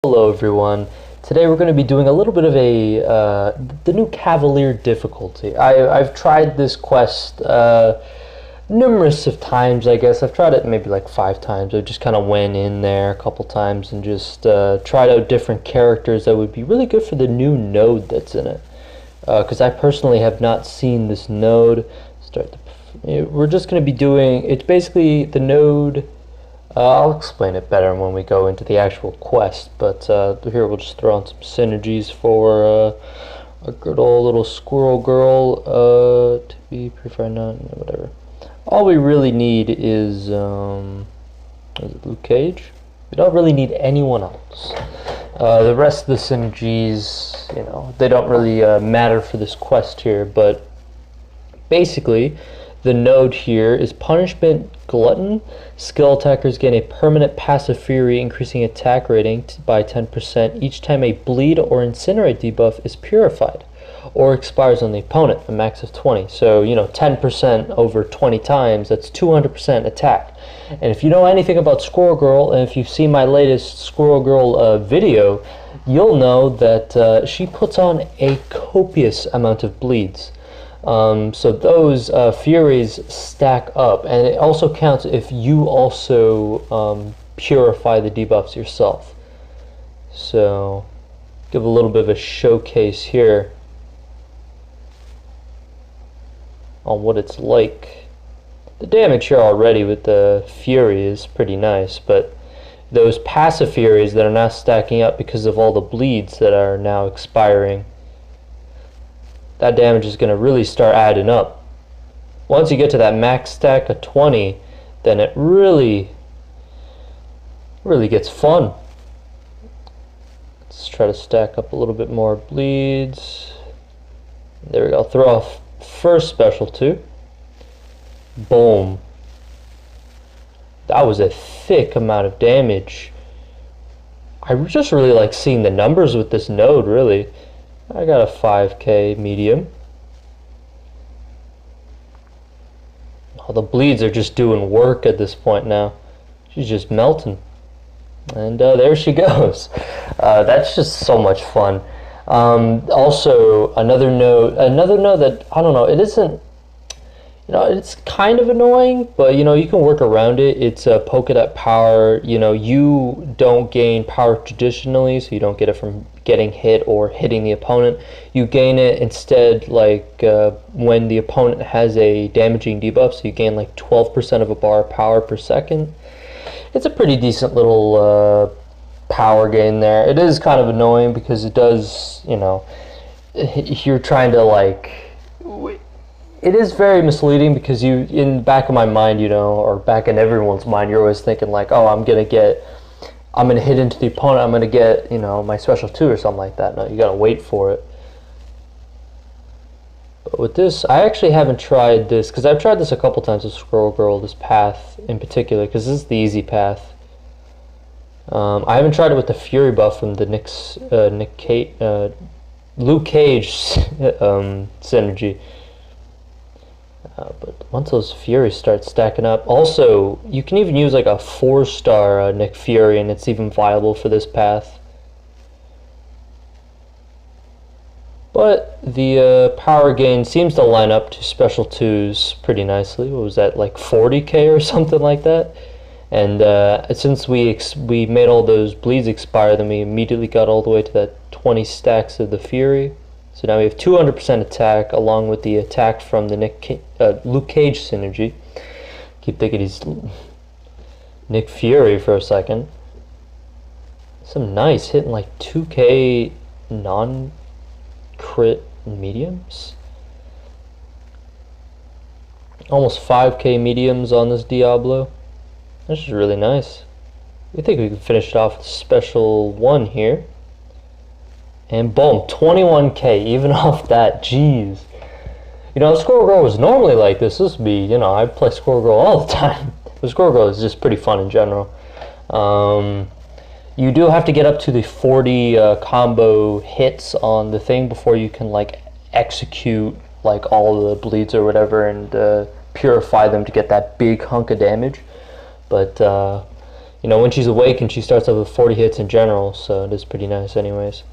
Hello everyone. Today we're going to be doing a little bit of the new Cavalier difficulty. I've tried this quest numerous of times, I guess. I've tried it maybe like 5 times. I just kind of went in there a couple times and just tried out different characters that would be really good for the new node that's in it. Because I personally have not seen this node. We're just going to be doing, it's basically the node. I'll explain it better when we go into the actual quest, but here we'll just throw on some synergies for a good old little squirrel girl, to be preferred, not, whatever. All we really need is it Luke Cage? We don't really need anyone else. The rest of the synergies, you know, they don't really matter for this quest here, but basically, the node here is Punishment Glutton. Skill attackers gain a permanent passive fury, increasing attack rating by 10% each time a bleed or incinerate debuff is purified or expires on the opponent, a max of 20. So, you know, 10% over 20 times, that's 200% attack. And if you know anything about Squirrel Girl, and if you've seen my latest Squirrel Girl video, you'll know that she puts on a copious amount of bleeds. So those furies stack up, and it also counts if you also purify the debuffs yourself. So give a little bit of a showcase here on what it's like. The damage here already with the fury is pretty nice, but those passive furies that are now stacking up because of all the bleeds that are now expiring, that damage is going to really start adding up. Once you get to that max stack of 20, then it really gets fun. Let's try to stack up a little bit more bleeds. There we go. Throw off first special 2. Boom. That was a thick amount of damage. I just really like seeing the numbers with this node, really. I got a 5k medium. Oh, the bleeds are just doing work at this point now. She's just melting. And there she goes. That's just so much fun. Also, another note that, I don't know, it isn't, you know, it's kind of annoying, but, you know, you can work around it. It's polka dot power. You know, you don't gain power traditionally, so you don't get it from getting hit or hitting the opponent. You gain it instead, like when the opponent has a damaging debuff, so you gain like 12% of a bar power per second. It's a pretty decent little power gain there. It is kind of annoying because it does, you know, you're trying to like, it is very misleading because you, in the back of my mind, you know, or back in everyone's mind, you're always thinking like, oh, I'm gonna hit into the opponent, I'm gonna get, you know, my special 2 or something like that. No, you gotta wait for it. But with this, I actually haven't tried this, because I've tried this a couple times with Squirrel Girl, this path in particular, because this is the easy path. I haven't tried it with the Fury buff from the Luke Cage synergy. But once those Furies start stacking up, also you can even use like a 4-star Nick Fury, and it's even viable for this path. But the power gain seems to line up to special 2s pretty nicely. What was that, like 40k or something like that? And since we made all those bleeds expire, then we immediately got all the way to that 20 stacks of the Fury. So now we have 200% attack along with the attack from the Luke Cage synergy. Keep thinking he's Nick Fury for a second. Some nice hitting like 2k non-crit mediums. Almost 5k mediums on this Diablo. That's just really nice. We think we can finish it off with special 1 here. And boom, 21k, even off that, jeez. You know, Squirrel Girl was normally like this. This would be, you know, I play Squirrel Girl all the time. But Squirrel Girl is just pretty fun in general. You do have to get up to the 40 combo hits on the thing before you can, like, execute, like, all the bleeds or whatever and purify them to get that big hunk of damage. But You know, when she's awake and she starts off with 40 hits in general, so it is pretty nice anyways.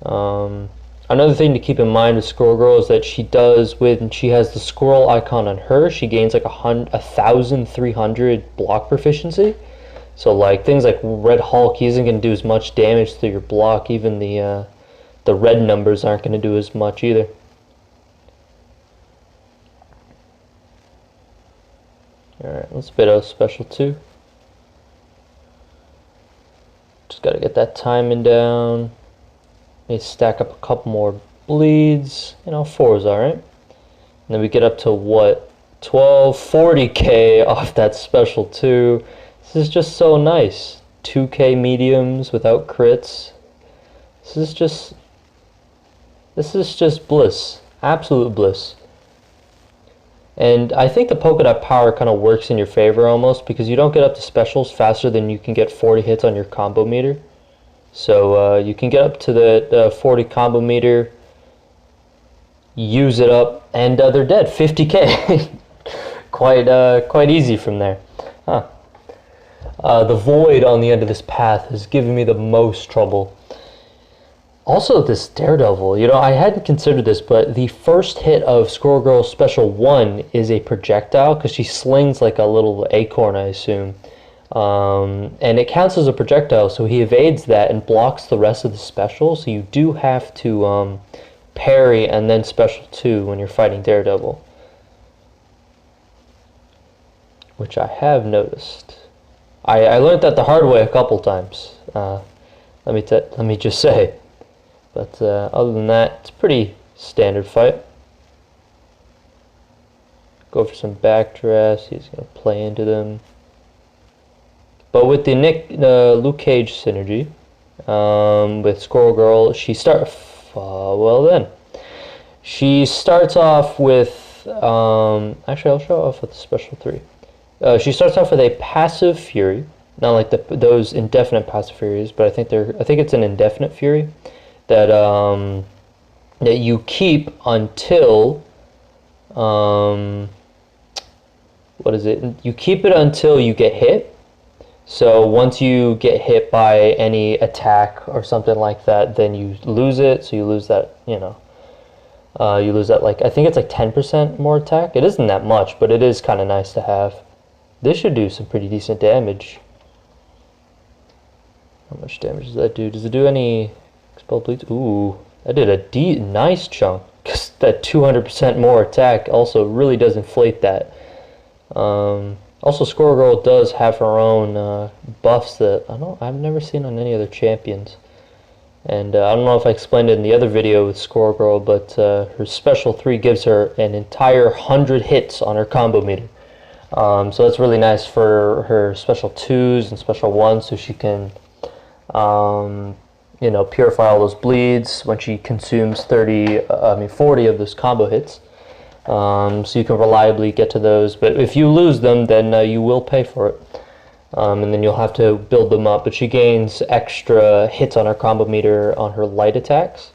Another thing to keep in mind with Squirrel Girl is that she does, when she has the squirrel icon on her, she gains like 1,300 block proficiency. So like things like Red Hulk, he isn't going to do as much damage to your block. Even the red numbers aren't going to do as much either. Alright, let's bid out special 2. Just got to get that timing down. Need to stack up a couple more bleeds. You know, 4 is alright. And then we get up to what? 40k off that special 2. This is just so nice. 2k mediums without crits. This is just bliss. Absolute bliss. And I think the polka dot power kind of works in your favor almost, because you don't get up to specials faster than you can get 40 hits on your combo meter. So you can get up to the 40 combo meter, use it up, and they're dead. 50k. quite easy from there. Huh. The void on the end of this path is giving me the most trouble. Also, this Daredevil, you know, I hadn't considered this, but the first hit of Squirrel Girl Special 1 is a projectile, because she slings like a little acorn, I assume. And it counts as a projectile, so he evades that and blocks the rest of the special, so you do have to parry and then Special 2 when you're fighting Daredevil. Which I have noticed. I learned that the hard way a couple times, let me just say. But other than that, it's a pretty standard fight. Go for some backdrafts. He's going to play into them. But with the Luke Cage synergy, with Squirrel Girl, she starts off with, actually I'll show off with the special 3. She starts off with a passive fury, not like those indefinite passive furies, but I think it's an indefinite fury that that you keep until what is it? You keep it until you get hit. So once you get hit by any attack or something like that, then you lose it. So you lose that, you know, you lose that, like, I think it's like 10% more attack. It isn't that much, but it is kind of nice to have. This should do some pretty decent damage. How much damage does that do? Does it do any expel bleeds? Ooh, that did a nice chunk. Because that 200% more attack also really does inflate that. Also, Squirrel Girl does have her own buffs that I've never seen on any other champions. And I don't know if I explained it in the other video with Squirrel Girl, but her special 3 gives her an entire 100 hits on her combo meter. So that's really nice for her special 2s and special 1s, so she can, you know, purify all those bleeds when she consumes 40 of those combo hits. So you can reliably get to those, but if you lose them, then you will pay for it, and then you'll have to build them up. But she gains extra hits on her combo meter on her light attacks.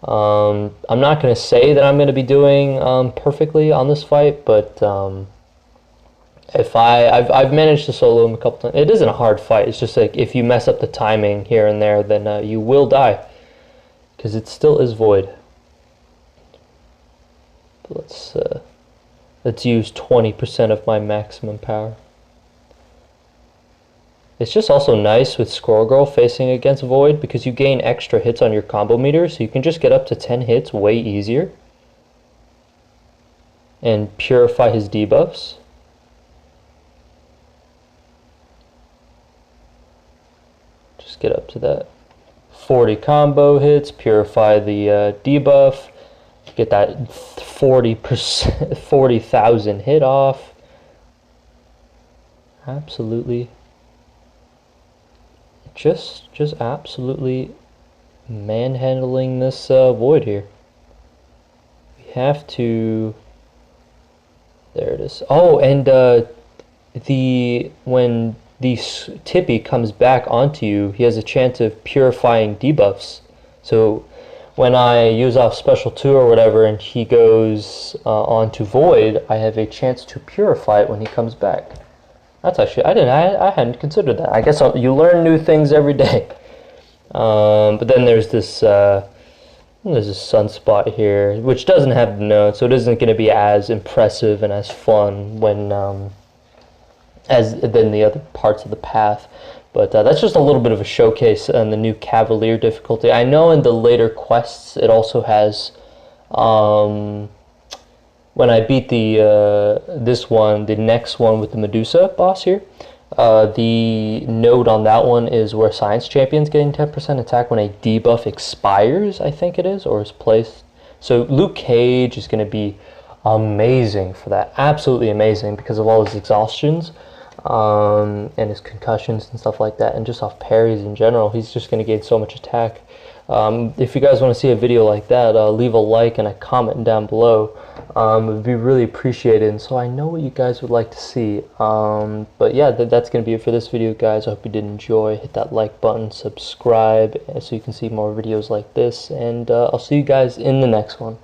I'm not going to say that I'm going to be doing perfectly on this fight, but if I've managed to solo him a couple times. It isn't a hard fight. It's just like if you mess up the timing here and there, then you will die, because it still is void. Let's use 20% of my maximum power. It's just also nice with Squirrel Girl facing against Void, because you gain extra hits on your combo meter, so you can just get up to 10 hits way easier and purify his debuffs. Just get up to that 40 combo hits, purify the debuff, get that 40,000 hit off. Absolutely, just absolutely manhandling this Void here. We have to. There it is. Oh, and when the Tippy comes back onto you, he has a chance of purifying debuffs. So when I use off special 2 or whatever and he goes onto Void, I have a chance to purify it when he comes back. That's actually I hadn't considered that. I guess you learn new things every day. But then there's a sunspot here, which doesn't have the note, so it isn't going to be as impressive and as fun when as than the other parts of the path. But that's just a little bit of a showcase on the new Cavalier difficulty. I know in the later quests it also has, when I beat the the next one with the Medusa boss here, the note on that one is where Science Champion's getting 10% attack when a debuff expires, I think it is, or is placed. So Luke Cage is going to be amazing for that. Absolutely amazing because of all his exhaustions and his concussions and stuff like that, and just off parries in general. He's just going to gain so much attack. If you guys want to see a video like that, leave a like and a comment down below. It would be really appreciated, and so I know what you guys would like to see. But yeah, that's going to be it for this video, guys. I hope you did enjoy. Hit that like button, subscribe, so you can see more videos like this, and I'll see you guys in the next one.